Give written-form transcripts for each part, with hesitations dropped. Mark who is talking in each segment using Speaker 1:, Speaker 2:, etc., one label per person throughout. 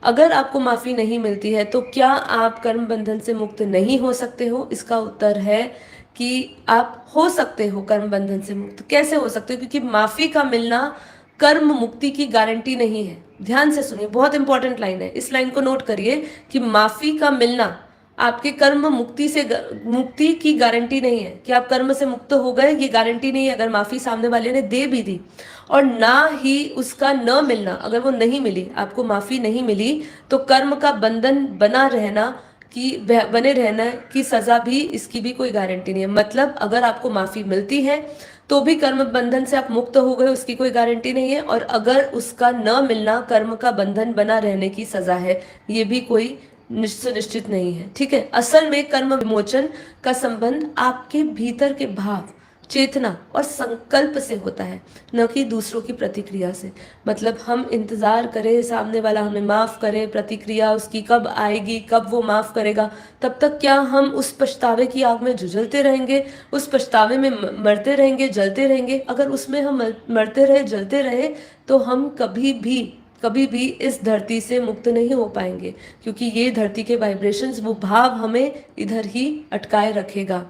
Speaker 1: अगर आपको माफी नहीं मिलती है तो क्या आप कर्म बंधन से मुक्त नहीं हो सकते हो? इसका उत्तर है कि आप हो सकते हो कर्म बंधन से मुक्त। कैसे हो सकते हो? क्योंकि माफी का मिलना कर्म मुक्ति की गारंटी नहीं है। ध्यान से सुनिए, बहुत इंपॉर्टेंट लाइन है, इस लाइन को नोट करिए कि माफी का मिलना आपके कर्म मुक्ति की गारंटी नहीं है कि आप कर्म से मुक्त हो गए, ये गारंटी नहीं है अगर माफी सामने वाले ने दे भी दी। और ना ही उसका न मिलना, अगर वो नहीं मिली, आपको माफी नहीं मिली, तो कर्म का बंधन बना रहना कि बने रहना की सजा भी, इसकी भी कोई गारंटी नहीं है। मतलब अगर आपको माफी मिलती है तो भी कर्म बंधन से आप मुक्त हो गए, उसकी कोई गारंटी नहीं है। और अगर उसका न मिलना कर्म का बंधन बना रहने की सजा है, ये भी कोई सुनिश्चित नहीं है। ठीक है, असल में कर्म विमोचन का संबंध आपके भीतर के भाव, चेतना और संकल्प से होता है, न कि दूसरों की प्रतिक्रिया से। मतलब हम इंतजार करें सामने वाला हमें माफ करे, प्रतिक्रिया उसकी कब आएगी, कब वो माफ करेगा, तब तक क्या हम उस पछतावे की आग में झुझलते रहेंगे, उस पछतावे में मरते रहेंगे, जलते रहेंगे? अगर उसमें हम मरते रहे, जलते रहे, तो हम कभी भी इस धरती से मुक्त नहीं हो पाएंगे, क्योंकि ये धरती के वाइब्रेशंस, वो भाव हमें इधर ही अटकाए रखेगा।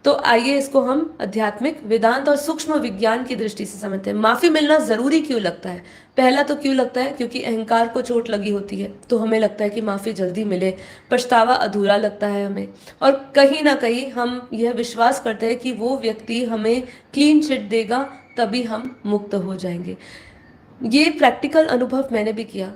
Speaker 1: तो आइए इसको हम आध्यात्मिक, वेदांत और सूक्ष्म विज्ञान की दृष्टि से समझते हैं। माफी मिलना जरूरी क्यों लगता है? पहला तो क्यों लगता है? क्योंकि अहंकार को चोट लगी होती है, तो हमें लगता है कि माफी जल्दी मिले, पछतावा अधूरा लगता है हमें। और कहीं ना कहीं हम यह विश्वास करते हैं कि वो व्यक्ति हमें क्लीन चिट देगा, तभी हम मुक्त हो जाएंगे। ये प्रैक्टिकल अनुभव मैंने भी किया।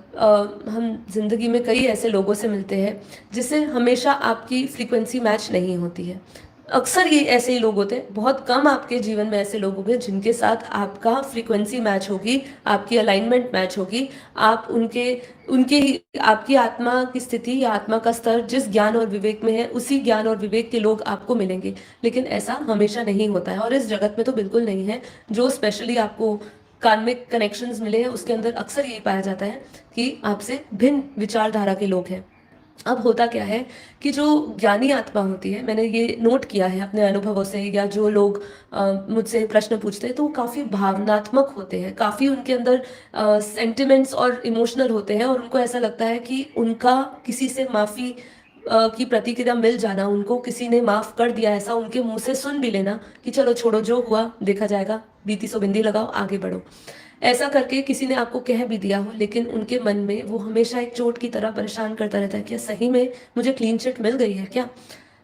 Speaker 1: हम जिंदगी में कई ऐसे लोगों से मिलते हैं जिससे हमेशा आपकी फ्रीक्वेंसी मैच नहीं होती है। अक्सर ये ऐसे ही लोग होते हैं, बहुत कम आपके जीवन में ऐसे लोग होंगे जिनके साथ आपका फ्रीक्वेंसी मैच होगी, आपकी अलाइनमेंट मैच होगी। आप उनके उनके ही आपकी आत्मा की स्थिति या आत्मा का स्तर जिस ज्ञान और विवेक में है, उसी ज्ञान और विवेक के लोग आपको मिलेंगे। लेकिन ऐसा हमेशा नहीं होता है, और इस जगत में तो बिल्कुल नहीं है। जो स्पेशली आपको कार्मिक कनेक्शंस मिले हैं, उसके अंदर अक्सर यही पाया जाता है कि आपसे भिन्न विचारधारा के लोग हैं। अब होता क्या है कि जो ज्ञानी आत्मा होती है, मैंने ये नोट किया है अपने अनुभवों से, या जो लोग मुझसे प्रश्न पूछते हैं, तो वो काफ़ी भावनात्मक होते हैं, काफ़ी उनके अंदर सेंटिमेंट्स और इमोशनल होते हैं, और उनको ऐसा लगता है कि उनका किसी से माफ़ी की प्रतिक्रिया मिल जाना, उनको किसी ने माफ़ कर दिया, ऐसा उनके मुंह से सुन भी लेना कि चलो छोड़ो, जो हुआ देखा जाएगा, बीती सो बिंदी लगाओ, आगे बढ़ो, ऐसा करके किसी ने आपको कह भी दिया हो, लेकिन उनके मन में वो हमेशा एक चोट की तरह परेशान करता रहता है, क्या सही में मुझे क्लीन चिट मिल गई है क्या,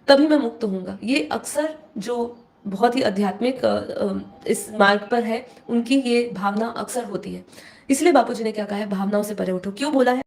Speaker 1: तभी मैं मुक्त होऊंगा। ये अक्सर जो बहुत ही आध्यात्मिक इस मार्ग पर है, उनकी ये भावना अक्सर होती है। इसलिए बापूजी ने क्या कहा है, भावनाओं से परे उठो। क्यों बोला है?